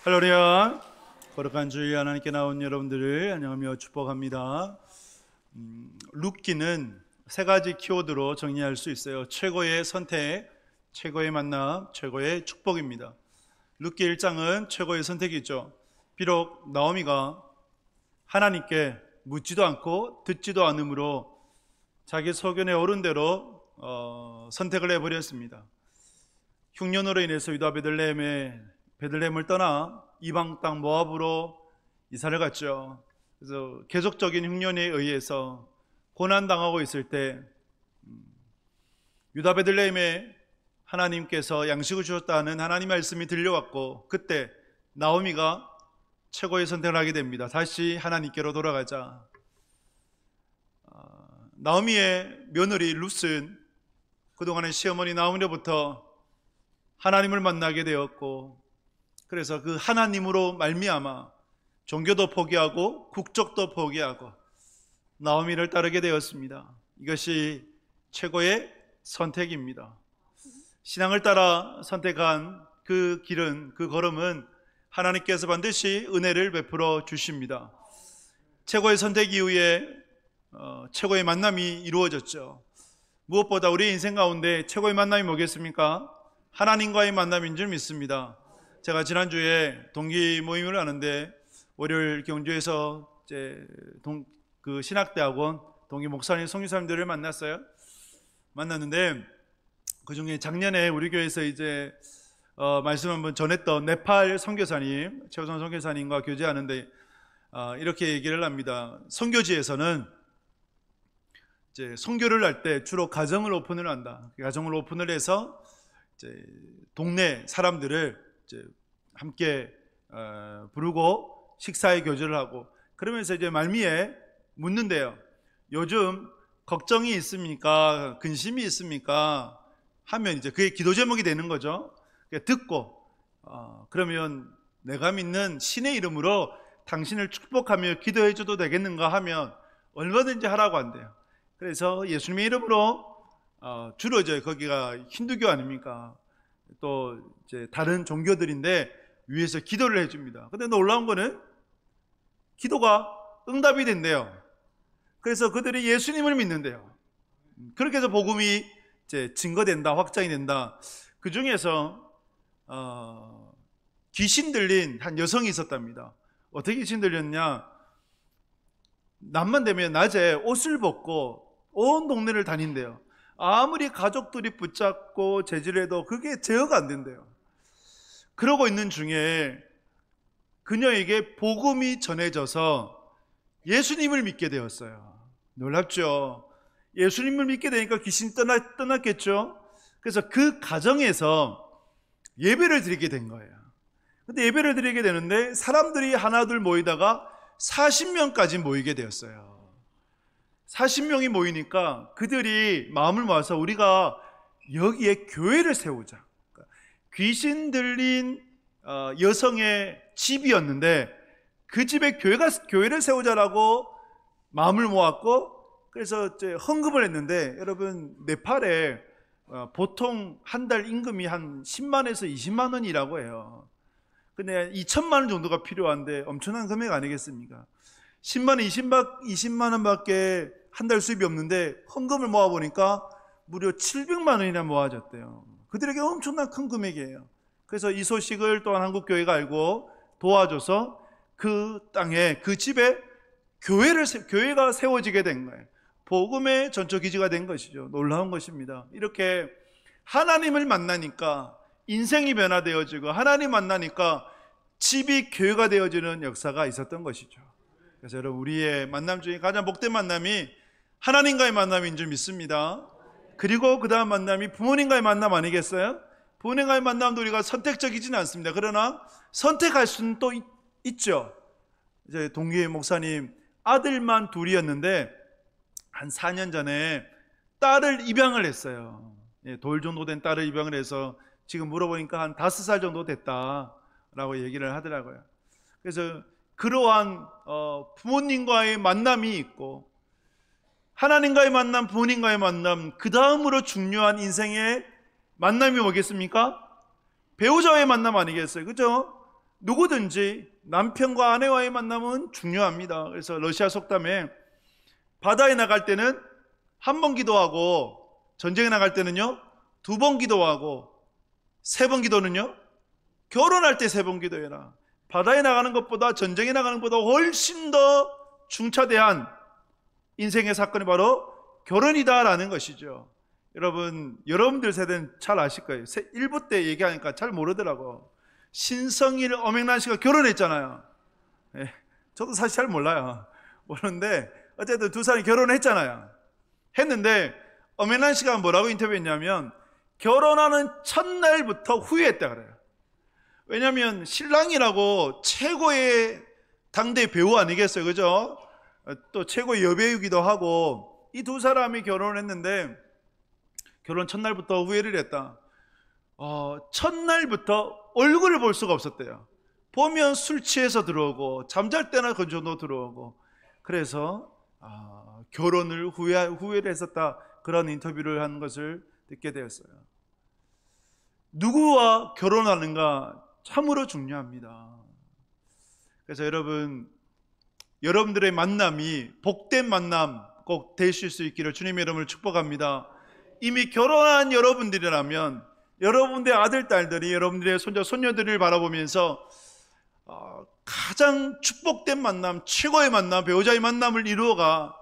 할렐루야. 거룩한 주일 하나님께 나온 여러분들을 안녕하며 축복합니다. 룻기는 세 가지 키워드로 정리할 수 있어요. 최고의 선택, 최고의 만남, 최고의 축복입니다. 룻기 1장은 최고의 선택이죠. 비록 나오미가 하나님께 묻지도 않고 듣지도 않으므로 자기 소견에 오른 대로 선택을 해버렸습니다. 흉년으로 인해서 유다 베들레헴을 떠나 이방 땅 모압으로 이사를 갔죠. 그래서 계속적인 흉년에 의해서 고난당하고 있을 때 유다 베들레헴에 하나님께서 양식을 주셨다는 하나님 말씀이 들려왔고, 그때 나오미가 최고의 선택을 하게 됩니다. 다시 하나님께로 돌아가자. 나오미의 며느리 룻은 그동안의 시어머니 나오미로부터 하나님을 만나게 되었고, 그래서 그 하나님으로 말미암아 종교도 포기하고 국적도 포기하고 나오미를 따르게 되었습니다. 이것이 최고의 선택입니다. 신앙을 따라 선택한 그 길은, 그 걸음은 하나님께서 반드시 은혜를 베풀어 주십니다. 최고의 선택 이후에 최고의 만남이 이루어졌죠. 무엇보다 우리 인생 가운데 최고의 만남이 뭐겠습니까? 하나님과의 만남인 줄 믿습니다. 제가 지난주에 동기 모임을 하는데 월요일 경주에서 그 신학대학원 동기 목사님, 선교사님들을 만났는데 그 중에 작년에 우리 교회에서 말씀 한번 전했던 네팔 선교사님, 최우선 선교사님과 교제하는데 이렇게 얘기를 합니다. 선교지에서는 선교를 할 때 주로 가정을 오픈을 한다. 가정을 오픈을 해서 동네 사람들을 함께 부르고 식사에 교제를 하고, 그러면서 말미에 묻는데요. 요즘 걱정이 있습니까? 근심이 있습니까? 하면 그게 기도 제목이 되는 거죠. 듣고 그러면 내가 믿는 신의 이름으로 당신을 축복하며 기도해 줘도 되겠는가 하면 얼마든지 하라고 한대요. 그래서 예수님의 이름으로 주로 거기가 힌두교 아닙니까? 또 다른 종교들인데 위에서 기도를 해줍니다. 근데 놀라운 거는 기도가 응답이 된대요. 그래서 그들이 예수님을 믿는데요. 그렇게 해서 복음이 증거된다, 확장이 된다. 그 중에서 귀신 들린 한 여성이 있었답니다. 어떻게 귀신 들렸냐? 낮만 되면 낮에 옷을 벗고 온 동네를 다닌대요. 아무리 가족들이 붙잡고 제지해도 그게 제어가 안 된대요. 그러고 있는 중에 그녀에게 복음이 전해져서 예수님을 믿게 되었어요. 놀랍죠? 예수님을 믿게 되니까 귀신이 떠났겠죠? 그래서 그 가정에서 예배를 드리게 된 거예요. 근데 예배를 드리게 되는데 사람들이 하나둘 모이다가 40명까지 모이게 되었어요. 40명이 모이니까 그들이 마음을 모아서 우리가 여기에 교회를 세우자. 귀신 들린 여성의 집이었는데 그 집에 교회를 세우자라고 마음을 모았고, 그래서 헌금을 했는데, 여러분 네팔에 보통 한 달 임금이 한 10만에서 20만 원이라고 해요. 근데 2천만 원 정도가 필요한데 엄청난 금액 아니겠습니까? 10만 원, 20만 원밖에 한 달 수입이 없는데 헌금을 모아보니까 무려 700만 원이나 모아졌대요. 그들에게 엄청난 큰 금액이에요. 그래서 이 소식을 또한 한국교회가 알고 도와줘서 그 땅에, 그 집에 교회가 세워지게 된 거예요. 복음의 전초기지가 된 것이죠. 놀라운 것입니다. 이렇게 하나님을 만나니까 인생이 변화되어지고, 하나님 만나니까 집이 교회가 되어지는 역사가 있었던 것이죠. 그래서 여러분, 우리의 만남 중에 가장 복된 만남이 하나님과의 만남인 줄 믿습니다. 그리고 그 다음 만남이 부모님과의 만남 아니겠어요? 부모님과의 만남도 우리가 선택적이지는 않습니다. 그러나 선택할 수는 또 있죠. 동기 목사님 아들만 둘이었는데 한 4년 전에 딸을 입양을 했어요. 돌 정도 된 딸을 입양을 해서 지금 물어보니까 한 5살 정도 됐다라고 얘기를 하더라고요. 그래서 그러한 부모님과의 만남이 있고, 하나님과의 만남, 부모님과의 만남, 그 다음으로 중요한 인생의 만남이 뭐겠습니까? 배우자의 만남 아니겠어요? 그죠? 누구든지 남편과 아내와의 만남은 중요합니다. 그래서 러시아 속담에 바다에 나갈 때는 한 번 기도하고, 전쟁에 나갈 때는요 2번 기도하고, 3번 기도는요 결혼할 때 3번 기도해라. 바다에 나가는 것보다, 전쟁에 나가는 것보다 훨씬 더 중차대한 인생의 사건이 바로 결혼이다라는 것이죠. 여러분, 여러분들 세대는 잘 아실 거예요. 1부 때 얘기하니까 잘 모르더라고. 신성일 엄앵란 씨가 결혼했잖아요. 예, 저도 사실 잘 몰라요. 모르는데 어쨌든 두 사람이 결혼했잖아요. 했는데 엄앵란 씨가 뭐라고 인터뷰했냐면 결혼하는 첫날부터 후회했다 그래요. 왜냐하면 신랑이라고 최고의 당대 배우 아니겠어요, 그죠? 또 최고의 여배우기도 하고, 이 두 사람이 결혼을 했는데 결혼 첫날부터 후회를 했다. 첫날부터 얼굴을 볼 수가 없었대요. 보면 술 취해서 들어오고, 잠잘 때나 그 정도 들어오고. 그래서 결혼을 후회를 했었다, 그런 인터뷰를 한 것을 듣게 되었어요. 누구와 결혼하는가 참으로 중요합니다. 그래서 여러분들의 만남이 복된 만남 꼭 되실 수 있기를 주님의 이름으로 축복합니다. 이미 결혼한 여러분들이라면 여러분들의 아들, 딸들이 여러분들의 손자, 손녀들을 바라보면서 가장 축복된 만남, 최고의 만남, 배우자의 만남을 이루어가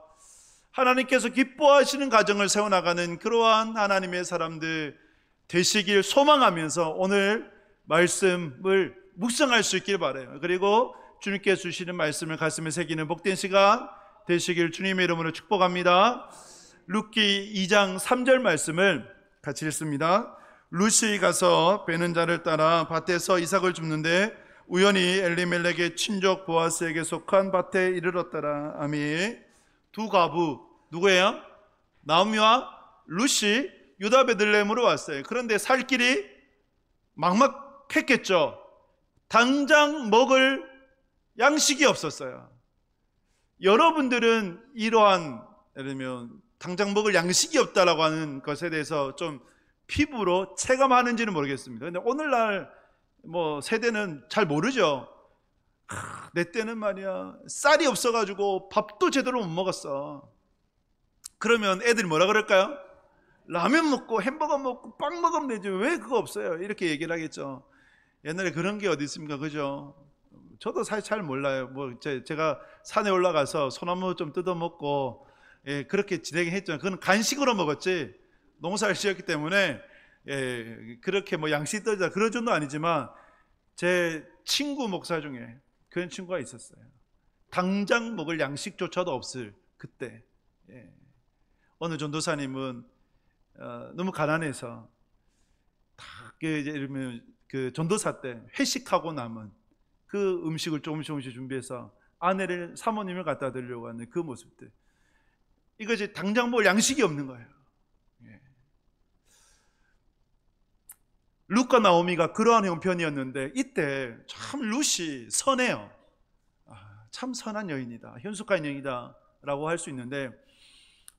하나님께서 기뻐하시는 가정을 세워나가는 그러한 하나님의 사람들 되시길 소망하면서 오늘 말씀을 묵상할 수 있길 바라요. 그리고 주님께 주시는 말씀을 가슴에 새기는 복된 시간 되시길 주님의 이름으로 축복합니다. 룻기 2장 3절 말씀을 같이 읽습니다. 룻이 가서 베는 자를 따라 밭에서 이삭을 줍는데 우연히 엘리멜렉의 친족 보아스에게 속한 밭에 이르렀더라. 아멘. 두 과부, 누구예요? 나오미와 룻이 유다 베들레헴으로 왔어요. 그런데 살 길이 막막했겠죠. 당장 먹을 양식이 없었어요. 여러분들은 이러한, 예를 들면 당장 먹을 양식이 없다라고 하는 것에 대해서 좀 피부로 체감하는지는 모르겠습니다. 근데 오늘날 세대는 잘 모르죠. 내 때는 말이야 쌀이 없어가지고 밥도 제대로 못 먹었어. 그러면 애들이 뭐라 그럴까요? 라면 먹고 햄버거 먹고 빵 먹으면 되지 왜 그거 없어요? 이렇게 얘기를 하겠죠. 옛날에 그런 게 어디 있습니까? 그죠? 저도 사실 잘 몰라요. 제가 산에 올라가서 소나무 좀 뜯어 먹고 그렇게 진행했죠. 그건 간식으로 먹었지 농사를 지었기 때문에 그렇게 양식 떠자 그런 정도 아니지만, 제 친구 목사 중에 그런 친구가 있었어요. 당장 먹을 양식조차도 없을 그때. 어느 전도사님은 너무 가난해서 이러면 그 전도사 때 회식하고 남은 그 음식을 조금씩 준비해서 아내를, 사모님을 갖다 드리려고 하는 그 모습들, 이것이 당장 먹을 양식이 없는 거예요. 룻과 나오미가 그러한 형편이었는데 이때 참 룻이 선해요. 참 선한 여인이다, 현숙한 여인이다 라고 할 수 있는데,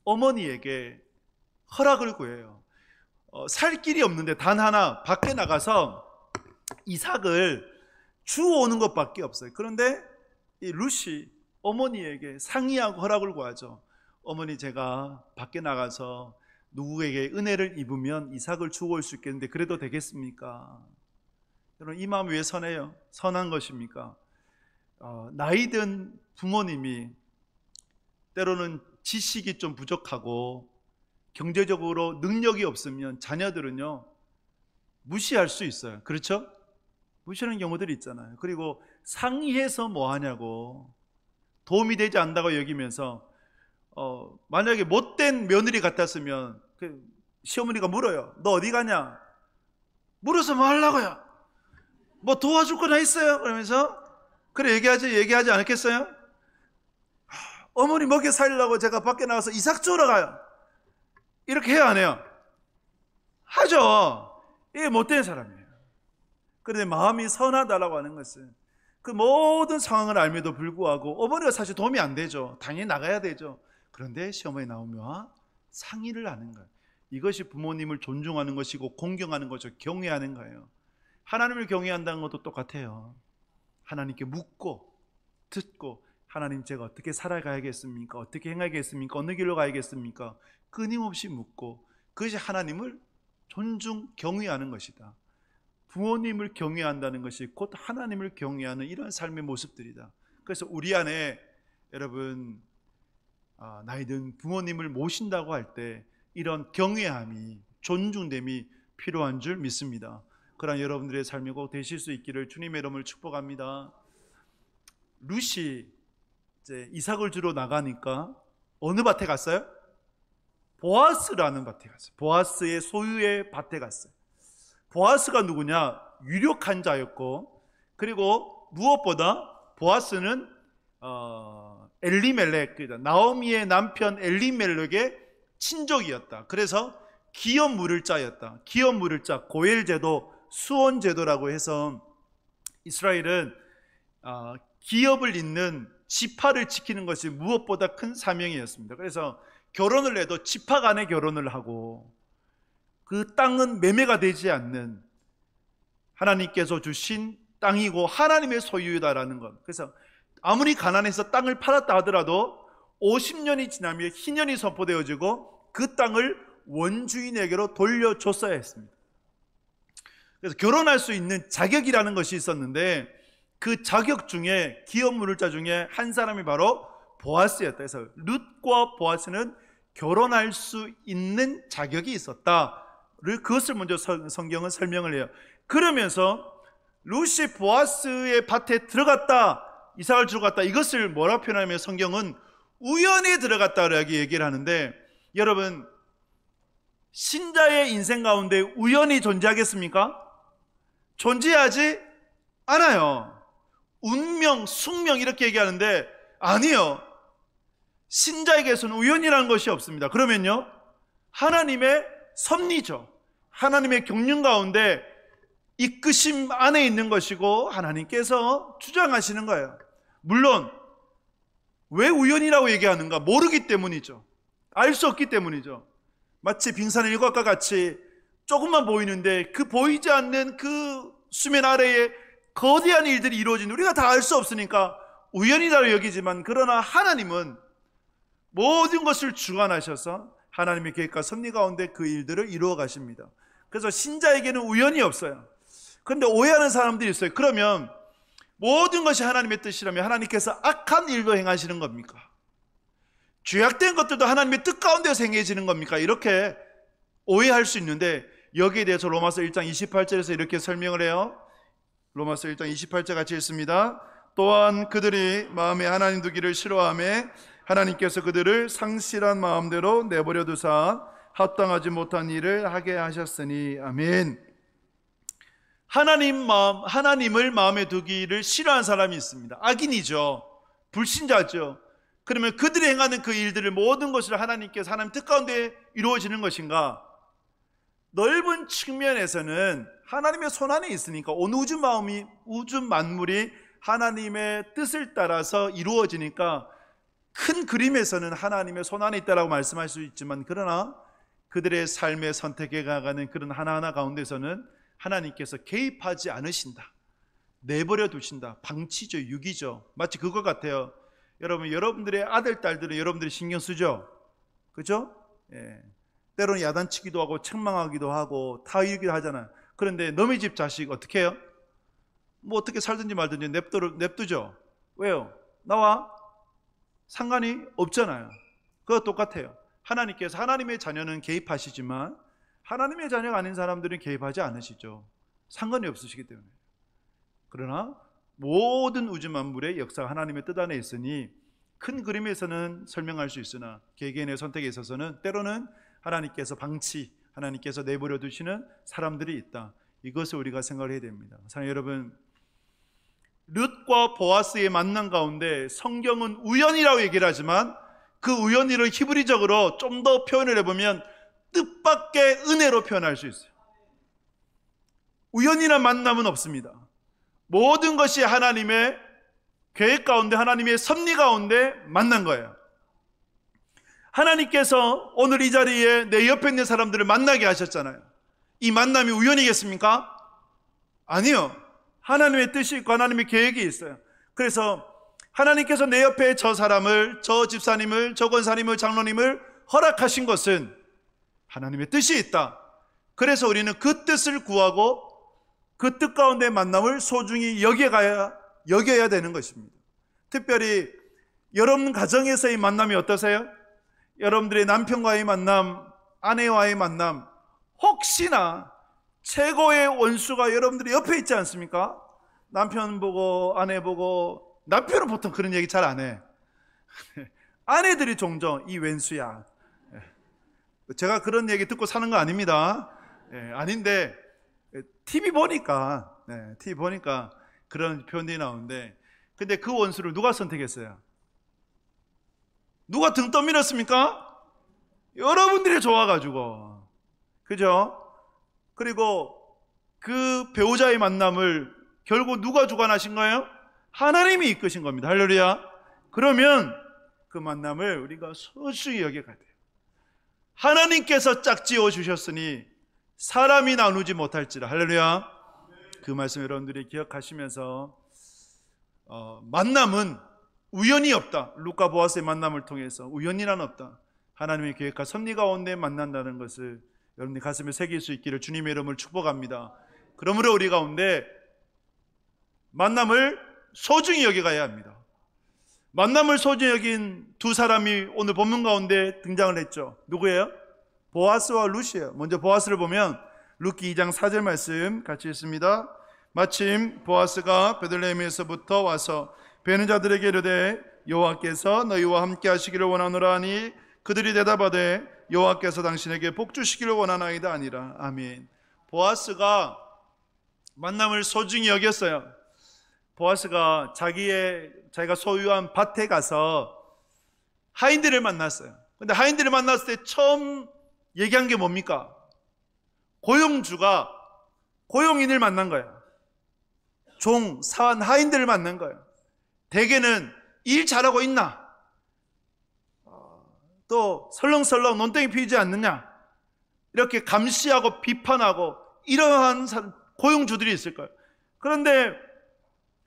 어머니에게 허락을 구해요. 살 길이 없는데 단 하나 밖에 나가서 이삭을 주워오는 것밖에 없어요. 그런데 이 룻이 어머니에게 상의하고 허락을 구하죠. 어머니, 제가 밖에 나가서 누구에게 은혜를 입으면 이삭을 주워올 수 있겠는데 그래도 되겠습니까? 여러분, 이 마음이 왜 선해요? 선한 것입니까? 나이든 부모님이 때로는 지식이 좀 부족하고 경제적으로 능력이 없으면 자녀들은요 무시할 수 있어요. 그렇죠? 무시하는 경우들이 있잖아요. 그리고 상의해서 뭐 하냐고, 도움이 되지 않는다고 여기면서 만약에 못된 며느리 같았으면 시어머니가 물어요. 너 어디 가냐? 물어서 뭐 하려고요? 뭐 도와줄 거나 있어요? 그러면서 그래 얘기하지 않겠어요? 어머니 먹여 살리려고 제가 밖에 나가서 이삭 주우러 가요. 이렇게 해요, 안 해요? 하죠. 이게 못된 사람이에요. 그런데 마음이 선하다라고 하는 것은 그 모든 상황을 알면도 불구하고 어머니가 사실 도움이 안 되죠. 당연히 나가야 되죠. 그런데 시어머니 나오면 상의를 하는 거예요. 이것이 부모님을 존중하는 것이고 공경하는 것이고 경외하는 거예요. 하나님을 경외한다는 것도 똑같아요. 하나님께 묻고 듣고, 하나님 제가 어떻게 살아가야겠습니까? 어떻게 행하겠습니까? 어느 길로 가야겠습니까? 끊임없이 묻고, 그것이 하나님을 존중 경외하는 것이다. 부모님을 경외한다는 것이 곧 하나님을 경외하는 이런 삶의 모습들이다. 그래서 우리 안에 여러분 나이 든 부모님을 모신다고 할 때 이런 경외함이, 존중됨이 필요한 줄 믿습니다. 그러한 여러분들의 삶이 꼭 되실 수 있기를 주님의 이름을 축복합니다. 룻이 이제 이삭을 주러 나가니까 어느 밭에 갔어요? 보아스라는 밭에 갔어요. 보아스의 소유의 밭에 갔어요. 보아스가 누구냐? 유력한 자였고, 그리고 무엇보다 보아스는 엘리멜렉, 나오미의 남편 엘리멜렉의 친족이었다. 그래서 기업 물을 자였다. 기업 물을 자, 고엘 제도, 수온 제도라고 해서 이스라엘은 기업을 잇는 지파를 지키는 것이 무엇보다 큰 사명이었습니다. 그래서 결혼을 해도 지파 간에 결혼을 하고, 그 땅은 매매가 되지 않는 하나님께서 주신 땅이고 하나님의 소유다라는 것. 그래서 아무리 가난해서 땅을 팔았다 하더라도 50년이 지나면 희년이 선포되어지고 그 땅을 원주인에게로 돌려줬어야 했습니다. 그래서 결혼할 수 있는 자격이라는 것이 있었는데, 그 자격 중에 기업 물자 중에 한 사람이 바로 보아스였다. 그래서 룻과 보아스는 결혼할 수 있는 자격이 있었다를, 그것을 먼저 성경은 설명을 해요. 그러면서 룻이 보아스의 밭에 들어갔다, 이삭을 주러 갔다, 이것을 뭐라 표현하면 성경은 우연히 들어갔다라고 얘기를 하는데, 여러분 신자의 인생 가운데 우연이 존재하겠습니까? 존재하지 않아요. 운명, 숙명 이렇게 얘기하는데 아니요. 신자에게서는 우연이라는 것이 없습니다. 그러면요, 하나님의 섭리죠. 하나님의 경륜 가운데 이끄심 안에 있는 것이고 하나님께서 주장하시는 거예요. 물론 왜 우연이라고 얘기하는가? 모르기 때문이죠. 알 수 없기 때문이죠. 마치 빙산의 일각과 같이 조금만 보이는데 그 보이지 않는 그 수면 아래에 거대한 일들이 이루어진, 우리가 다 알 수 없으니까 우연이라고 여기지만, 그러나 하나님은 모든 것을 주관하셔서 하나님의 계획과 섭리 가운데 그 일들을 이루어 가십니다. 그래서 신자에게는 우연이 없어요. 그런데 오해하는 사람들이 있어요. 그러면 모든 것이 하나님의 뜻이라면 하나님께서 악한 일도 행하시는 겁니까? 죄악된 것들도 하나님의 뜻 가운데서 행해지는 겁니까? 이렇게 오해할 수 있는데, 여기에 대해서 로마서 1장 28절에서 이렇게 설명을 해요. 로마서 1장 28절 같이 읽습니다. 또한 그들이 마음에 하나님 두기를 싫어하며 하나님께서 그들을 상실한 마음대로 내버려 두사 합당하지 못한 일을 하게 하셨으니. 아멘. 하나님을 마음에 두기를 싫어하는 사람이 있습니다. 악인이죠. 불신자죠. 그러면 그들이 행하는 그 일들을, 모든 것을 하나님께서 하나님 뜻 가운데 이루어지는 것인가? 넓은 측면에서는 하나님의 손안에 있으니까, 온 우주 만물이 하나님의 뜻을 따라서 이루어지니까 큰 그림에서는 하나님의 손안에 있다라고 말씀할 수 있지만, 그러나 그들의 삶의 선택해 가는 그런 하나하나 가운데서는 하나님께서 개입하지 않으신다, 내버려 두신다. 방치죠, 유기죠. 마치 그것 같아요. 여러분, 여러분들의 아들, 딸들은 여러분들이 신경 쓰죠? 그죠? 예. 때로는 야단치기도 하고 책망하기도 하고 다 이러기도 하잖아요. 그런데 너희 집 자식 어떻게 해요? 뭐 어떻게 살든지 말든지 냅두죠. 왜요? 나와 상관이 없잖아요. 그거 똑같아요. 하나님께서, 하나님의 자녀는 개입하시지만 하나님의 자녀가 아닌 사람들은 개입하지 않으시죠. 상관이 없으시기 때문에. 그러나 모든 우주 만물의 역사가 하나님의 뜻 안에 있으니 큰 그림에서는 설명할 수 있으나 개개인의 선택에 있어서는 때로는 하나님께서 방치, 하나님께서 내버려 두시는 사람들이 있다. 이것을 우리가 생각을 해야 됩니다. 사랑하는 여러분, 룻과 보아스의 만남 가운데 성경은 우연이라고 얘기를 하지만 그 우연이를 히브리적으로 좀 더 표현을 해보면 뜻밖의 은혜로 표현할 수 있어요. 우연이란 만남은 없습니다. 모든 것이 하나님의 계획 가운데, 하나님의 섭리 가운데 만난 거예요. 하나님께서 오늘 이 자리에 내 옆에 있는 사람들을 만나게 하셨잖아요. 이 만남이 우연이겠습니까? 아니요. 하나님의 뜻이 있고 하나님의 계획이 있어요. 그래서 하나님께서 내 옆에 저 사람을, 저 집사님을, 저 권사님을, 장로님을 허락하신 것은 하나님의 뜻이 있다. 그래서 우리는 그 뜻을 구하고 그 뜻 가운데 만남을 소중히 여겨야 되는 것입니다. 특별히 여러분 가정에서의 만남이 어떠세요? 여러분들의 남편과의 만남, 아내와의 만남, 혹시나 최고의 원수가 여러분들이 옆에 있지 않습니까? 남편 보고 아내 보고, 남편은 보통 그런 얘기 잘 안 해. 아내들이 종종 이 왼수야. 제가 그런 얘기 듣고 사는 거 아닙니다. 아닌데 TV 보니까 그런 표현이 나오는데, 근데 그 원수를 누가 선택했어요? 누가 등 떠밀었습니까? 여러분들이 좋아가지고, 그죠? 그리고 그 배우자의 만남을 결국 누가 주관하신 거예요? 하나님이 이끄신 겁니다. 할렐루야. 그러면 그 만남을 우리가 소중히 여겨가야 돼요. 하나님께서 짝지어 주셨으니 사람이 나누지 못할지라. 할렐루야. 그 말씀 여러분들이 기억하시면서 만남은 우연이 없다. 루카 보아스의 만남을 통해서 우연이란 없다. 하나님의 계획과 섭리 가운데 만난다는 것을 여러분이 가슴에 새길 수 있기를 주님의 이름을 축복합니다. 그러므로 우리 가운데 만남을 소중히 여겨가야 합니다. 만남을 소중히 여긴 두 사람이 오늘 본문 가운데 등장을 했죠. 누구예요? 보아스와 룻이에요. 먼저 보아스를 보면 룻기 2장 4절 말씀 같이 읽습니다. 마침 보아스가 베들레헴에서부터 와서 베는 자들에게 이르되 여호와께서 너희와 함께 하시기를 원하노라 하니 그들이 대답하되 여호와께서 당신에게 복 주시기를 원하나이다 아니라. 아멘. 보아스가 만남을 소중히 여겼어요. 보아스가 자기가 소유한 밭에 가서 하인들을 만났어요. 근데 하인들을 만났을 때 처음 얘기한 게 뭡니까? 고용주가 고용인을 만난 거예요. 사원 하인들을 만난 거예요. 대개는 일 잘하고 있나? 또 설렁설렁 논땡이 피우지 않느냐? 이렇게 감시하고 비판하고 이러한 고용주들이 있을 거예요. 그런데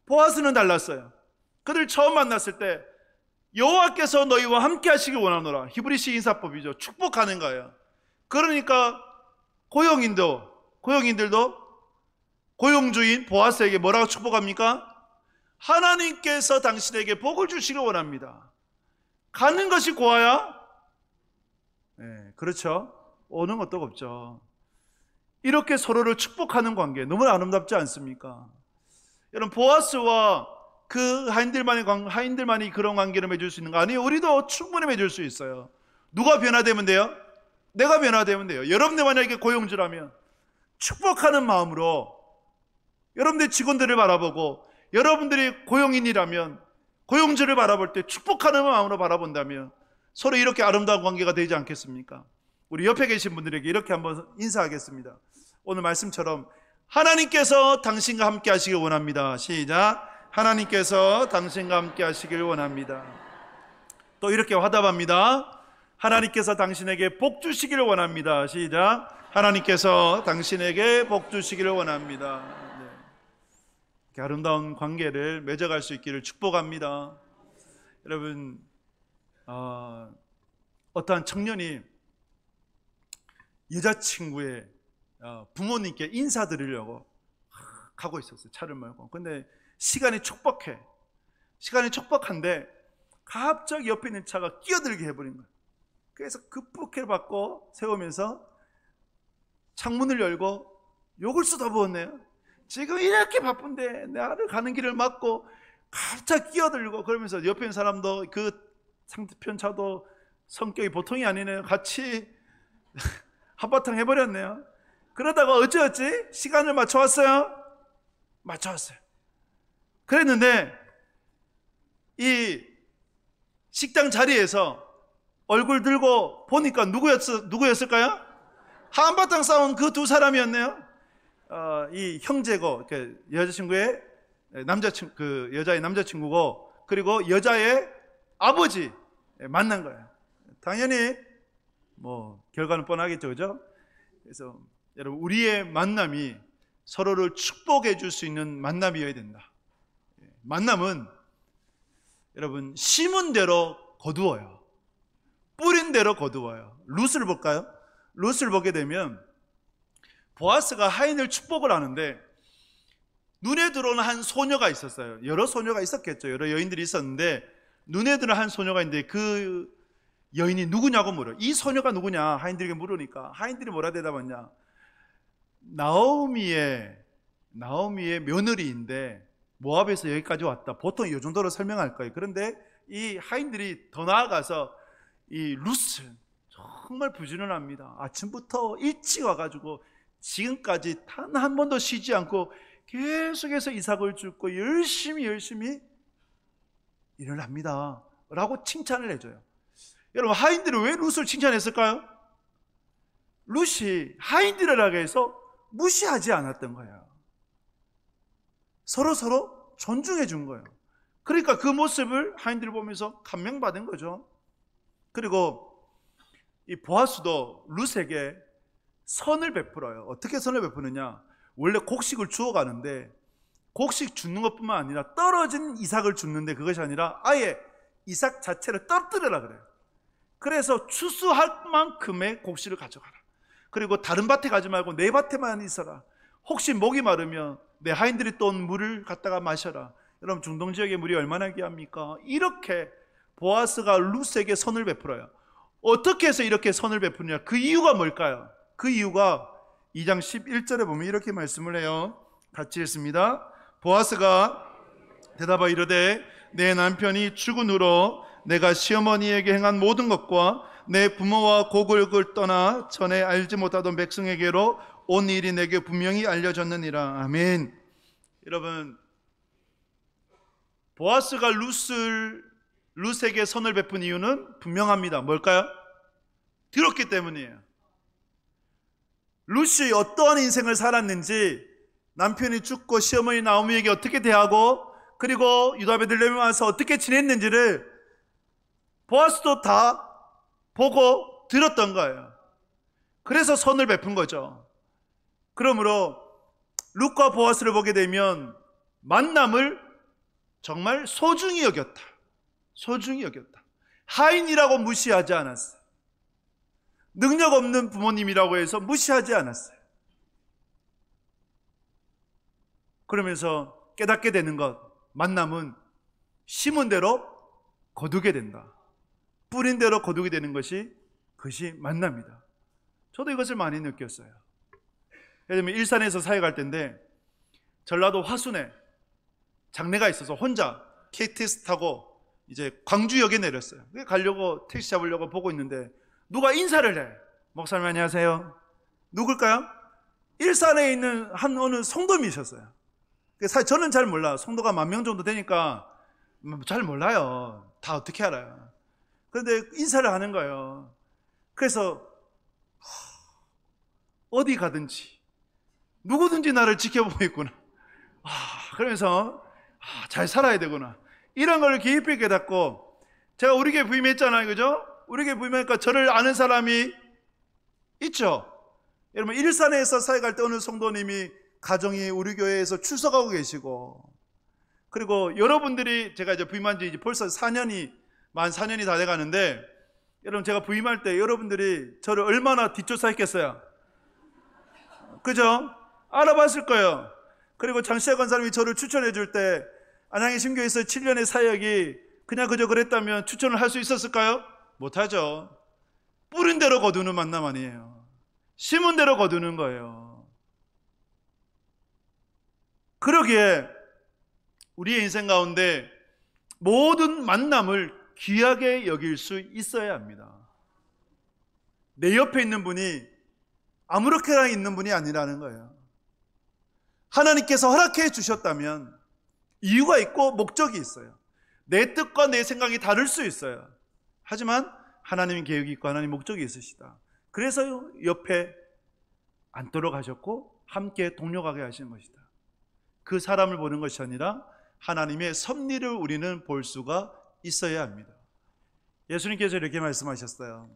보아스는 달랐어요. 그들 처음 만났을 때 여호와께서 너희와 함께 하시길 원하노라. 히브리식 인사법이죠. 축복하는 거예요. 그러니까 고용인들도 고용주인 보아스에게 뭐라고 축복합니까? 하나님께서 당신에게 복을 주시길 원합니다. 가는 것이 고아야? 네, 그렇죠. 오는 것도 없죠. 이렇게 서로를 축복하는 관계 너무 아름답지 않습니까? 여러분, 보아스와 그 하인들만이 그런 관계를 맺을 수 있는 거 아니에요? 우리도 충분히 맺을 수 있어요. 누가 변화되면 돼요? 내가 변화되면 돼요. 여러분들 만약에 고용주라면 축복하는 마음으로 여러분들 직원들을 바라보고, 여러분들이 고용인이라면 고용주를 바라볼 때 축복하는 마음으로 바라본다면 서로 이렇게 아름다운 관계가 되지 않겠습니까? 우리 옆에 계신 분들에게 이렇게 한번 인사하겠습니다. 오늘 말씀처럼 하나님께서 당신과 함께 하시길 원합니다. 시작. 하나님께서 당신과 함께 하시길 원합니다. 또 이렇게 화답합니다. 하나님께서 당신에게 복 주시기를 원합니다. 시작. 하나님께서 당신에게 복 주시기를 원합니다. 네. 이렇게 아름다운 관계를 맺어갈 수 있기를 축복합니다. 여러분, 어떠한 청년이 여자친구의 부모님께 인사드리려고 가고 있었어요. 차를 몰고. 근데 시간이 촉박한데 갑자기 옆에 있는 차가 끼어들게 해버린 거예요. 그래서 급하게 받고 세우면서 창문을 열고 욕을 쏟아부었네요. 지금 이렇게 바쁜데 나를 가는 길을 막고 갑자기 끼어들고, 그러면서 옆에 있는 사람도 그 상대편 차도 성격이 보통이 아니네요. 같이 한바탕 해버렸네요. 그러다가 어찌 시간을 맞춰왔어요. 그랬는데 이 식당 자리에서 얼굴 들고 보니까 누구였을까요? 한바탕 싸운 그 두 사람이었네요. 이 형제고, 여자친구의 여자의 남자친구고, 그리고 여자의 아버지 만난 거예요. 당연히 결과는 뻔하겠죠, 그죠? 그래서 여러분, 우리의 만남이 서로를 축복해 줄 수 있는 만남이어야 된다. 만남은 여러분 심은 대로 거두어요. 뿌린 대로 거두어요. 룻을 볼까요? 룻을 보게 되면 보아스가 하인을 축복을 하는데 눈에 들어오는 한 소녀가 있었어요. 여러 소녀가 있었겠죠. 여러 여인들이 있었는데 눈에 들어오는 한 소녀가 있는데 그 여인이 누구냐고 물어요. 이 소녀가 누구냐 하인들에게 물으니까 하인들이 뭐라 대답하냐, 나오미의 며느리인데 모압에서 여기까지 왔다. 보통 이 정도로 설명할 거예요. 그런데 이 하인들이 더 나아가서 이 룻을 정말 부지런합니다. 아침부터 일찍 와가지고 지금까지 단 한 번도 쉬지 않고 계속해서 이삭을 줍고 열심히 일을 합니다 라고 칭찬을 해줘요. 여러분 하인들은 왜 룻을 칭찬했을까요? 룻이 하인들이라고 해서 무시하지 않았던 거예요. 서로 존중해 준 거예요. 그러니까 그 모습을 하인들이 보면서 감명받은 거죠. 그리고 이 보아스도 룻에게 선을 베풀어요. 어떻게 선을 베푸느냐, 원래 곡식을 주워 가는데 곡식 줍는 것뿐만 아니라 떨어진 이삭을 줍는데 그것이 아니라 아예 이삭 자체를 떨어뜨려라 그래요. 그래서 추수할 만큼의 곡식을 가져가라. 그리고 다른 밭에 가지 말고 내 밭에만 있어라. 혹시 목이 마르면 내 하인들이 또 물을 갖다가 마셔라. 여러분 중동 지역의 물이 얼마나 귀합니까? 이렇게 보아스가 룻에게 선을 베풀어요. 어떻게 해서 이렇게 선을 베푸느냐, 그 이유가 뭘까요? 그 이유가 2장 11절에 보면 이렇게 말씀을 해요. 같이 읽습니다. 보아스가 대답하여 이르되 내 남편이 죽은 후로 내가 시어머니에게 행한 모든 것과 내 부모와 고국을 떠나 전에 알지 못하던 백성에게로 온 일이 내게 분명히 알려졌느니라. 아멘. 여러분 보아스가 룻에게 선을 베푼 이유는 분명합니다. 뭘까요? 들었기 때문이에요. 룻이 어떠한 인생을 살았는지, 남편이 죽고 시어머니 나오미에게 어떻게 대하고 그리고 유다 베들레헴에 와서 어떻게 지냈는지를 보아스도 다 보고 들었던 거예요. 그래서 선을 베푼 거죠. 그러므로 룻과 보아스를 보게 되면 만남을 정말 소중히 여겼다. 하인이라고 무시하지 않았어요. 능력 없는 부모님이라고 해서 무시하지 않았어요. 그러면서 깨닫게 되는 것, 만남은 심은 대로 거두게 된다. 뿌린 대로 거두게 되는 것이 그것이 만남이다. 저도 이것을 많이 느꼈어요. 예를 들면 일산에서 사역할 때인데 전라도 화순에 장례가 있어서 혼자 KTX 타고 이제 광주역에 내렸어요. 가려고 택시 잡으려고 보고 있는데 누가 인사를 해. 목사님 안녕하세요. 누굴까요? 일산에 있는 한 어느 성도님이셨어요. 사실 저는 잘 몰라요. 성도가 10,000명 정도 되니까 잘 몰라요. 다 어떻게 알아요. 그런데 인사를 하는 거예요. 그래서 어디 가든지 누구든지 나를 지켜보고 있구나. 그러면서 잘 살아야 되구나. 이런 걸 깊이 깨닫고, 제가 우리 교회 부임했잖아요. 그죠? 우리 교회 부임하니까 저를 아는 사람이 있죠. 여러분 일산에서 사역할 때 어느 성도님이 가정이 우리 교회에서 출석하고 계시고, 그리고 여러분들이, 제가 이제 부임한 지 이제 벌써 만 4년이 다 돼가는데, 여러분 제가 부임할 때 여러분들이 저를 얼마나 뒷조사했겠어요. 그죠? 알아봤을 거예요. 그리고 장시아 권사님이 저를 추천해 줄 때 안양의 신교에서 7년의 사역이 그냥 그저 그랬다면 추천을 할 수 있었을까요? 못하죠. 뿌린 대로 거두는 만남 아니에요. 심은 대로 거두는 거예요. 그러기에 우리의 인생 가운데 모든 만남을 귀하게 여길 수 있어야 합니다. 내 옆에 있는 분이 아무렇게나 있는 분이 아니라는 거예요. 하나님께서 허락해 주셨다면 이유가 있고 목적이 있어요. 내 뜻과 내 생각이 다를 수 있어요. 하지만 하나님의 계획이 있고 하나님의 목적이 있으시다. 그래서 옆에 앉도록 하셨고 함께 동력하게 하신 것이다. 그 사람을 보는 것이 아니라 하나님의 섭리를 우리는 볼 수가 있어야 합니다. 예수님께서 이렇게 말씀하셨어요.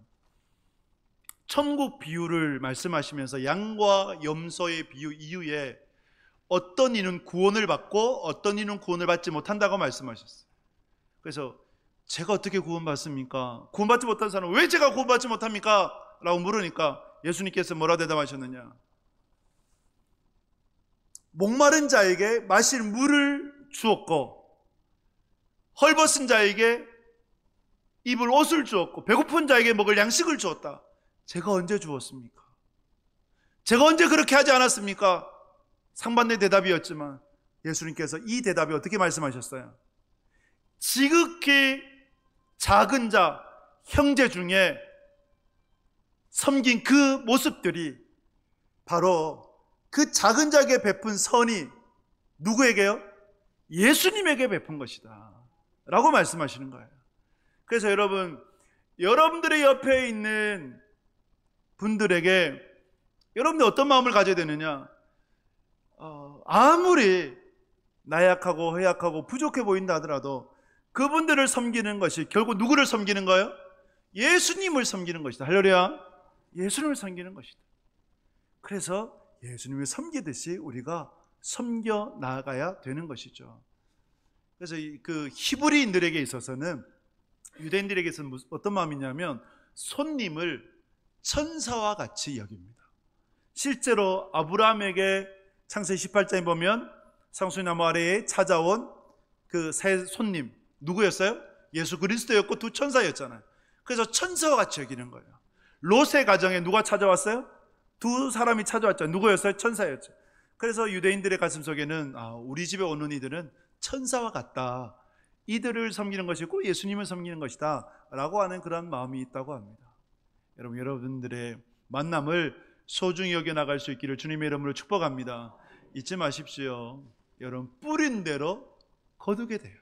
천국 비유를 말씀하시면서 양과 염소의 비유 이후에 어떤 이는 구원을 받고 어떤 이는 구원을 받지 못한다고 말씀하셨어요. 그래서 제가 어떻게 구원받습니까? 구원받지 못한 사람은 왜 제가 구원받지 못합니까? 라고 물으니까 예수님께서 뭐라 대답하셨느냐? 목마른 자에게 마실 물을 주었고 헐벗은 자에게 입을 옷을 주었고 배고픈 자에게 먹을 양식을 주었다. 제가 언제 주었습니까? 제가 언제 그렇게 하지 않았습니까? 상반된 대답이었지만 예수님께서 이 대답에 어떻게 말씀하셨어요? 지극히 작은 자, 형제 중에 섬긴 그 모습들이 바로 그 작은 자에게 베푼 선이 누구에게요? 예수님에게 베푼 것이다 라고 말씀하시는 거예요. 그래서 여러분, 여러분들의 옆에 있는 분들에게 여러분들 어떤 마음을 가져야 되느냐? 아무리 나약하고 허약하고 부족해 보인다 하더라도 그분들을 섬기는 것이 결국 누구를 섬기는 거예요? 예수님을 섬기는 것이다. 할렐루야. 예수님을 섬기는 것이다. 그래서 예수님을 섬기듯이 우리가 섬겨 나아가야 되는 것이죠. 그래서 그 히브리인들에게 있어서는, 유대인들에게서는 어떤 마음이냐면 손님을 천사와 같이 여깁니다. 실제로 아브라함에게 창세기 18장에 보면 상수나무 아래에 찾아온 그 새 손님 누구였어요? 예수 그리스도였고 두 천사였잖아요. 그래서 천사와 같이 여기는 거예요. 롯의 가정에 누가 찾아왔어요? 두 사람이 찾아왔죠. 누구였어요? 천사였죠. 그래서 유대인들의 가슴 속에는 우리 집에 오는 이들은 천사와 같다, 이들을 섬기는 것이고 예수님을 섬기는 것이다 라고 하는 그런 마음이 있다고 합니다. 여러분들의 만남을 소중히 여겨나갈 수 있기를 주님의 이름으로 축복합니다. 잊지 마십시오. 여러분, 뿌린 대로 거두게 돼요.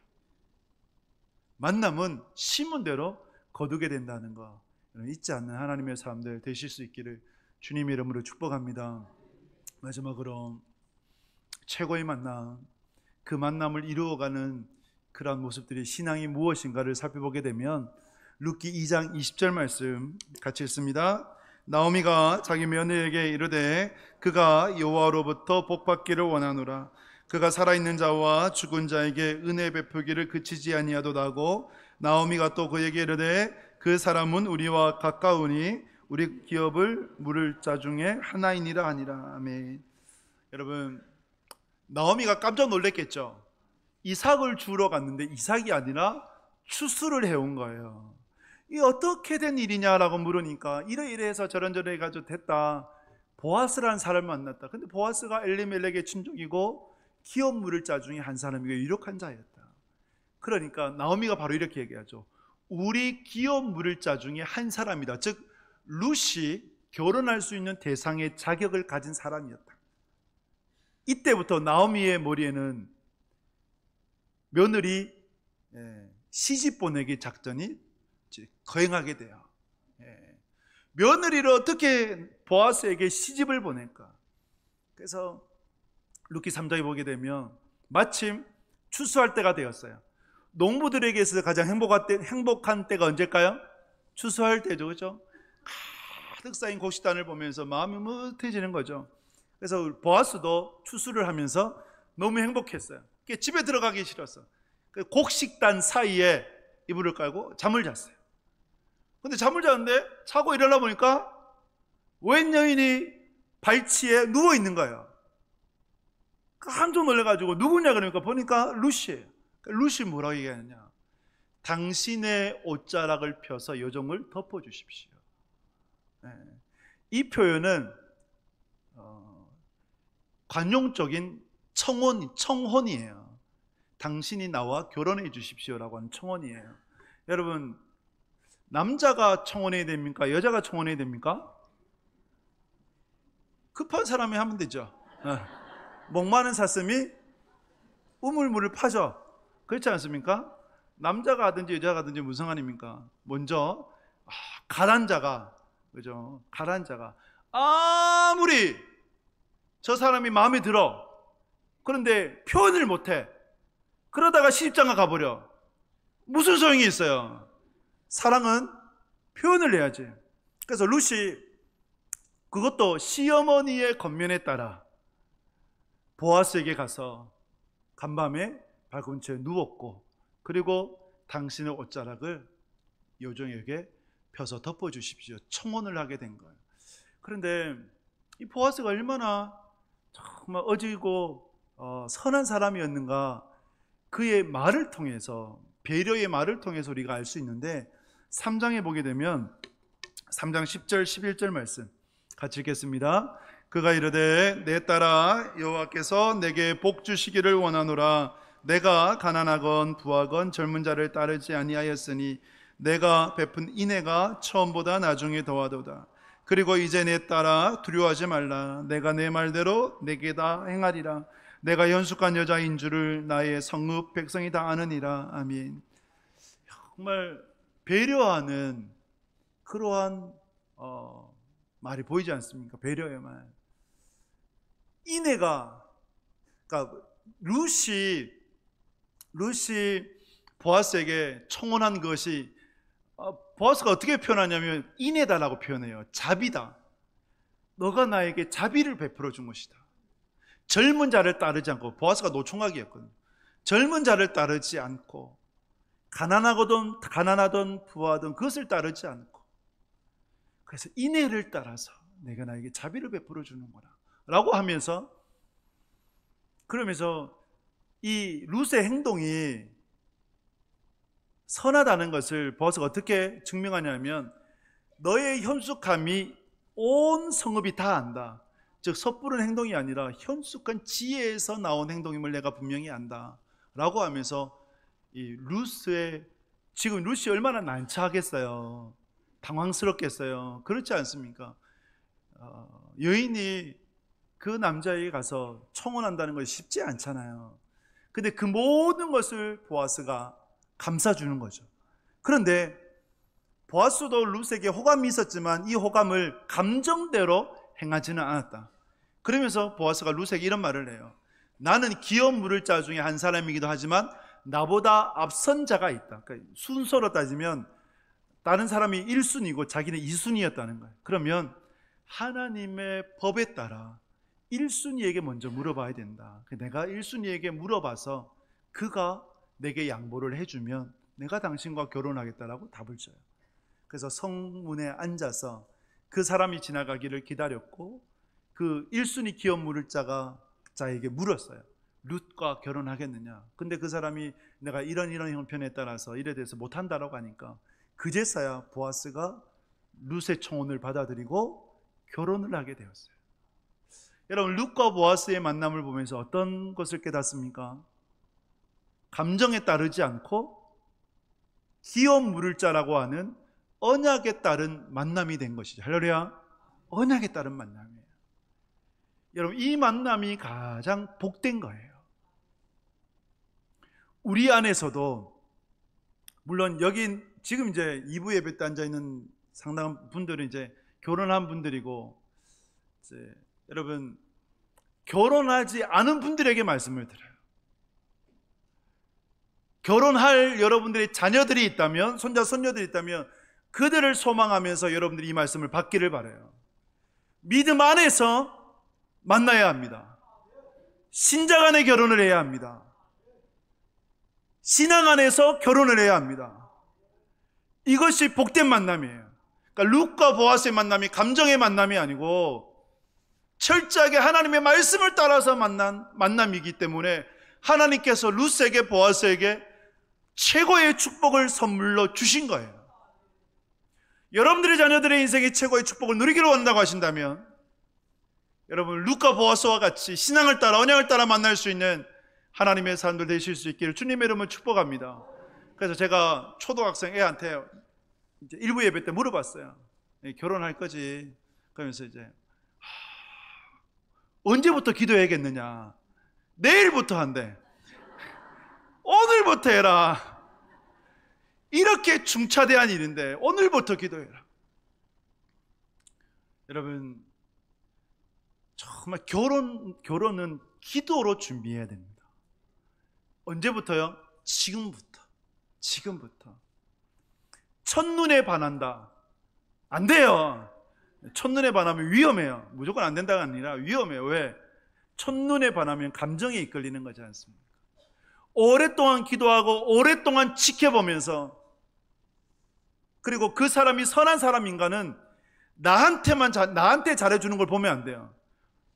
만남은 심은 대로 거두게 된다는 거 잊지 않는 하나님의 사람들 되실 수 있기를 주님의 이름으로 축복합니다. 마지막으로 최고의 만남, 그 만남을 이루어가는 그러한 모습들이 신앙이 무엇인가를 살펴보게 되면 룻기 2장 20절 말씀 같이 읽습니다. 나오미가 자기 며느리에게 이르되 그가 여호와로부터 복받기를 원하노라. 그가 살아있는 자와 죽은 자에게 은혜 베푸기를 그치지 아니하도다 하고, 나오미가 또 그에게 이르되 그 사람은 우리와 가까우니 우리 기업을 물을 자 중에 하나이니라 하니라. 아멘. 여러분, 나오미가 깜짝 놀랐겠죠. 이삭을 주러 갔는데 이삭이 아니라 추수를 해온 거예요. 이 어떻게 된 일이냐라고 물으니까 이래이래해서 저런저래 해가지고 됐다. 보아스라는 사람을 만났다. 근데 보아스가 엘리멜렉의 친족이고 기업 물을 자 중에 한 사람이고 유력한 자였다. 그러니까 나오미가 바로 이렇게 얘기하죠. 우리 기업 물을 자 중에 한 사람이다. 즉 룻이 결혼할 수 있는 대상의 자격을 가진 사람이었다. 이때부터 나오미의 머리에는 며느리 시집 보내기 작전이 거행하게 돼요. 며느리를 어떻게 보아스에게 시집을 보낼까? 그래서 룻기 3장에 보게 되면 마침 추수할 때가 되었어요. 농부들에게서 가장 행복한 때가 언제일까요? 추수할 때죠, 그렇죠? 가득 쌓인 곡식단을 보면서 마음이 뭇해지는 거죠. 그래서 보아스도 추수를 하면서 너무 행복했어요. 집에 들어가기 싫었어. 곡식단 사이에 이불을 깔고 잠을 잤어요. 근데 잠을 잤는데 자고 일어나 보니까 웬 여인이 발치에 누워 있는 거예요. 깜짝 놀라가지고 누구냐 그러니까 보니까 룻이에요. 룻이 뭐라고 얘기하느냐? 당신의 옷자락을 펴서 여종을 덮어주십시오. 이 표현은 관용적인 청혼이에요. 당신이 나와 결혼해 주십시오라고 하는 청혼이에요. 여러분, 남자가 청혼해야 됩니까? 여자가 청혼해야 됩니까? 급한 사람이 하면 되죠. 목마른 사슴이 우물물을 파죠. 그렇지 않습니까? 남자가 하든지 여자가 하든지 무슨 상관입니까? 먼저 가란자가, 그죠? 가란자가 아무리 저 사람이 마음에 들어, 그런데 표현을 못해. 그러다가 시집장가 가버려. 무슨 소용이 있어요? 사랑은 표현을 해야지. 그래서 룻이 그것도 시어머니의 권면에 따라 보아스에게 가서 간밤에 발꿈치에 누웠고, 그리고 당신의 옷자락을 여종에게 펴서 덮어주십시오, 청혼을 하게 된 거예요. 그런데 이 보아스가 얼마나 정말 어지고 선한 사람이었는가, 그의 말을 통해서, 배려의 말을 통해서 우리가 알 수 있는데, 3장에 보게 되면 3장 10절 11절 말씀 같이 읽겠습니다. 그가 이르되 내 딸아 여호와께서 내게 복 주시기를 원하노라. 내가 가난하건 부하건 젊은 자를 따르지 아니하였으니 내가 베푼 인애가 처음보다 나중에 더하도다. 그리고 이제 내 딸아 두려워하지 말라. 내가 내 말대로 내게 다 행하리라. 내가 연숙한 여자인 줄을 나의 성읍 백성이 다 아느니라. 아멘. 정말 배려하는 그러한 말이 보이지 않습니까? 배려의 말. 인애가, 그러니까 룻이 보아스에게 청혼한 것이, 보아스가 어떻게 표현하냐면 인애다라고 표현해요. 자비다. 너가 나에게 자비를 베풀어 준 것이다. 젊은 자를 따르지 않고, 보아스가 노총각이었거든요. 젊은 자를 따르지 않고, 가난하던 부하든 그것을 따르지 않고, 그래서 인애를 따라서 내가 나에게 자비를 베풀어 주는 거라 라고 하면서, 그러면서 이 룻의 행동이 선하다는 것을 보아스가 어떻게 증명하냐면, 너의 현숙함이 온 성읍이 다 안다. 즉 섣부른 행동이 아니라 현숙한 지혜에서 나온 행동임을 내가 분명히 안다 라고 하면서, 이 룻의, 지금 룻이 얼마나 난처하겠어요. 당황스럽겠어요. 그렇지 않습니까? 여인이 그 남자에게 가서 청혼한다는 것이 쉽지 않잖아요. 근데 그 모든 것을 보아스가 감싸주는 거죠. 그런데 보아스도 룻에게 호감이 있었지만 이 호감을 감정대로 행하지는 않았다. 그러면서 보아스가 룻에게 이런 말을 해요. 나는 기업 물을 자 중에 한 사람이기도 하지만 나보다 앞선 자가 있다. 그러니까 순서로 따지면 다른 사람이 1순위고 자기는 2순위였다는 거예요. 그러면 하나님의 법에 따라 1순위에게 먼저 물어봐야 된다. 내가 1순위에게 물어봐서 그가 내게 양보를 해주면 내가 당신과 결혼하겠다라고 답을 줘요. 그래서 성문에 앉아서 그 사람이 지나가기를 기다렸고, 그 1순위 기업 물을 자에게 물었어요. 룻과 결혼하겠느냐. 근데 그 사람이 내가 이런 형편에 따라서 이래 돼서 못한다라고 하니까 그제서야 보아스가 룻의 청혼을 받아들이고 결혼을 하게 되었어요. 여러분, 룻과 보아스의 만남을 보면서 어떤 것을 깨닫습니까? 감정에 따르지 않고 기업 물을 자라고 하는 언약에 따른 만남이 된 것이죠. 할렐루야. 언약에 따른 만남이에요. 여러분, 이 만남이 가장 복된 거예요. 우리 안에서도, 물론 여기 지금 이제 2부 예배 때 앉아 있는 상당한 분들은 이제 결혼한 분들이고, 이제 여러분 결혼하지 않은 분들에게 말씀을 드려요. 결혼할 여러분들의 자녀들이 있다면, 손자 손녀들이 있다면 그들을 소망하면서 여러분들이 이 말씀을 받기를 바라요. 믿음 안에서 만나야 합니다. 신자 간에 결혼을 해야 합니다. 신앙 안에서 결혼을 해야 합니다. 이것이 복된 만남이에요. 그러니까 룻과 보아스의 만남이 감정의 만남이 아니고 철저하게 하나님의 말씀을 따라서 만난 만남이기 때문에 하나님께서 룻에게, 보아스에게 최고의 축복을 선물로 주신 거예요. 여러분들의 자녀들의 인생의 최고의 축복을 누리기를 원한다고 하신다면, 여러분 룻과 보아스와 같이 신앙을 따라, 언약을 따라 만날 수 있는 하나님의 사람들 되실 수 있기를 주님의 이름으로 축복합니다. 그래서 제가 초등학생 애한테 이제 일부 예배 때 물어봤어요. 결혼할 거지? 그러면서 이제 언제부터 기도해야겠느냐? 내일부터 한대. 오늘부터 해라. 이렇게 중차대한 일인데 오늘부터 기도해라. 여러분, 정말 결혼은 기도로 준비해야 됩니다. 언제부터요? 지금부터. 첫눈에 반한다. 안 돼요. 첫눈에 반하면 위험해요. 무조건 안 된다가 아니라 위험해요. 왜? 첫눈에 반하면 감정에 이끌리는 거지 않습니까? 오랫동안 기도하고 오랫동안 지켜보면서, 그리고 그 사람이 선한 사람인가는 나한테 잘해주는 걸 보면 안 돼요.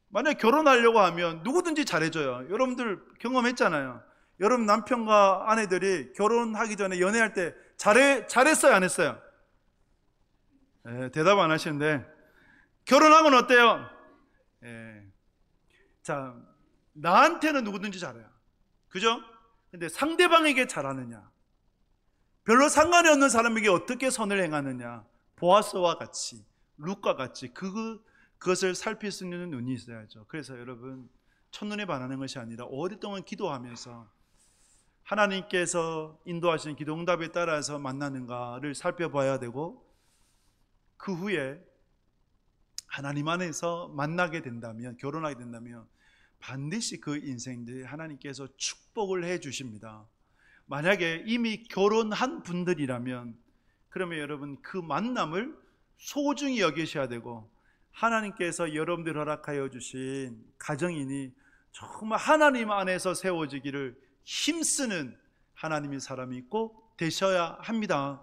만약에 결혼하려고 하면 누구든지 잘해줘요. 여러분들 경험했잖아요. 여러분 남편과 아내들이 결혼하기 전에 연애할 때 잘했어요, 안 했어요? 대답 안 하시는데, 결혼하고는 어때요? 자, 나한테는 누구든지 잘해요. 그죠? 근데 상대방에게 잘하느냐, 별로 상관이 없는 사람에게 어떻게 선을 행하느냐, 보아스와 같이, 룻과 같이 그것을 살필 수 있는 눈이 있어야죠. 그래서 여러분, 첫눈에 반하는 것이 아니라 오랫동안 기도하면서 하나님께서 인도하시는 기도 응답에 따라서 만나는가를 살펴봐야 되고, 그 후에 하나님 안에서 만나게 된다면, 결혼하게 된다면 반드시 그 인생들이 하나님께서 축복을 해 주십니다. 만약에 이미 결혼한 분들이라면 그러면 여러분 그 만남을 소중히 여기셔야 되고, 하나님께서 여러분들 허락하여 주신 가정이니 정말 하나님 안에서 세워지기를 힘쓰는 하나님의 사람이 꼭 되셔야 합니다.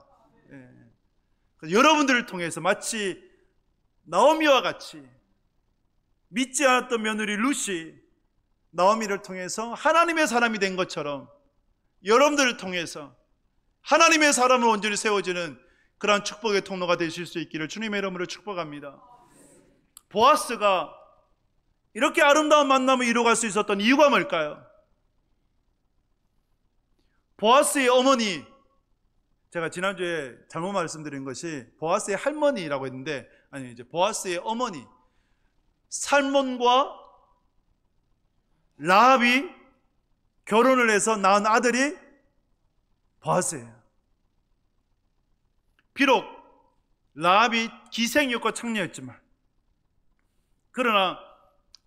여러분들을 통해서 마치 나오미와 같이 믿지 않았던 며느리 룻이 나오미를 통해서 하나님의 사람이 된 것처럼 여러분들을 통해서 하나님의 사람으로 온전히 세워지는 그러한 축복의 통로가 되실 수 있기를 주님의 이름으로 축복합니다. 보아스가 이렇게 아름다운 만남을 이루어갈 수 있었던 이유가 뭘까요? 보아스의 어머니, 제가 지난주에 잘못 말씀드린 것이 보아스의 할머니라고 했는데, 아니, 이제 보아스의 어머니 살몬과 라합이 결혼을 해서 낳은 아들이 보아스예요. 비록 라합이 기생이었고 창녀였지만, 그러나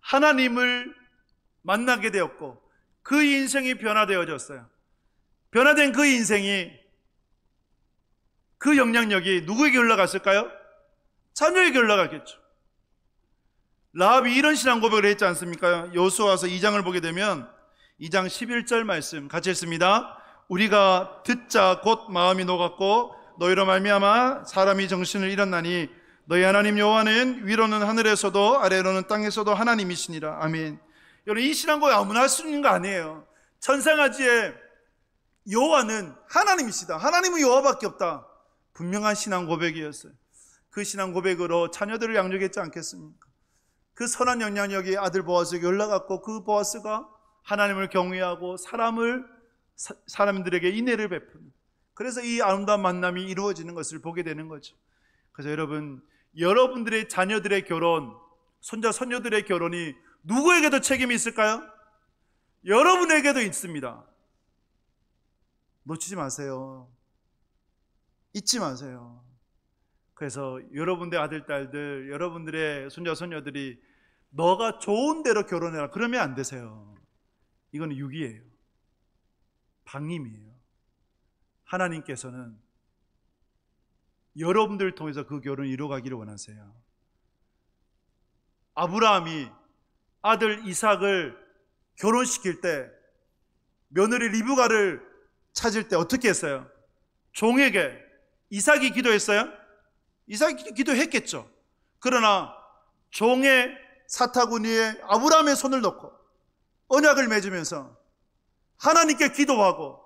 하나님을 만나게 되었고 그 인생이 변화되어졌어요. 변화된 그 인생이, 그 영향력이 누구에게 흘러갔을까요? 자녀에게 흘러갔겠죠. 라합이 이런 신앙 고백을 했지 않습니까? 여호수아서 2장을 보게 되면 2장 11절 말씀 같이 읽습니다. 우리가 듣자 곧 마음이 녹았고 너희로 말미암아 사람이 정신을 잃었나니 너희 하나님 여호와는 위로는 하늘에서도 아래로는 땅에서도 하나님이시니라. 아멘. 여러분, 이 신앙 고백 아무나 할 수 있는 거 아니에요. 천상아지의 여호와는 하나님이시다, 하나님은 여호와밖에 없다, 분명한 신앙 고백이었어요. 그 신앙 고백으로 자녀들을 양육했지 않겠습니까? 그 선한 영향력이 아들 보아스에게 올라갔고, 그 보아스가 하나님을 경외하고 사람들에게 인애를 베푸는, 그래서 이 아름다운 만남이 이루어지는 것을 보게 되는 거죠. 그래서 여러분, 여러분들의 자녀들의 결혼, 손자 손녀들의 결혼이 누구에게도 책임이 있을까요? 여러분에게도 있습니다. 놓치지 마세요. 잊지 마세요. 그래서 여러분들의 아들, 딸들, 여러분들의 손자, 손녀들이 너가 좋은 대로 결혼해라 그러면 안 되세요. 이건 유기예요. 방임이에요. 하나님께서는 여러분들을 통해서 그 결혼을 이루어가기를 원하세요. 아브라함이 아들 이삭을 결혼시킬 때 며느리 리브가를 찾을 때 어떻게 했어요? 종에게 이삭이 기도했어요? 이삭이 기도했겠죠. 그러나 종의 사타구니 위에 아브라함의 손을 놓고 언약을 맺으면서 하나님께 기도하고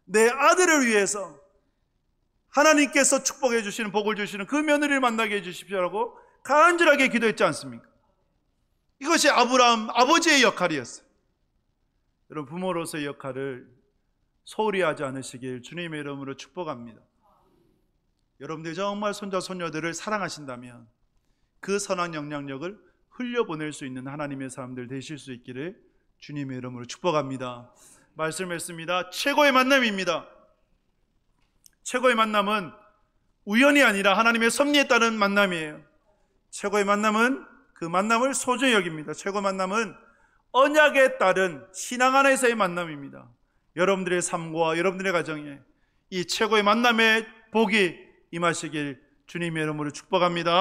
내 아들을 위해서 하나님께서 축복해 주시는, 복을 주시는 그 며느리를 만나게 해 주십시오라고 간절하게 기도했지 않습니까? 이것이 아브라함 아버지의 역할이었어요. 여러분, 부모로서의 역할을 소홀히 하지 않으시길 주님의 이름으로 축복합니다. 여러분들이 정말 손자 손녀들을 사랑하신다면 그 선한 영향력을 흘려보낼 수 있는 하나님의 사람들 되실 수 있기를 주님의 이름으로 축복합니다. 말씀했습니다. 최고의 만남입니다. 최고의 만남은 우연이 아니라 하나님의 섭리에 따른 만남이에요. 최고의 만남은 그 만남을 소중히 여깁니다. 최고의 만남은 언약에 따른 신앙 안에서의 만남입니다. 여러분들의 삶과 여러분들의 가정에 이 최고의 만남의 복이 임하시길 주님의 이름으로 축복합니다.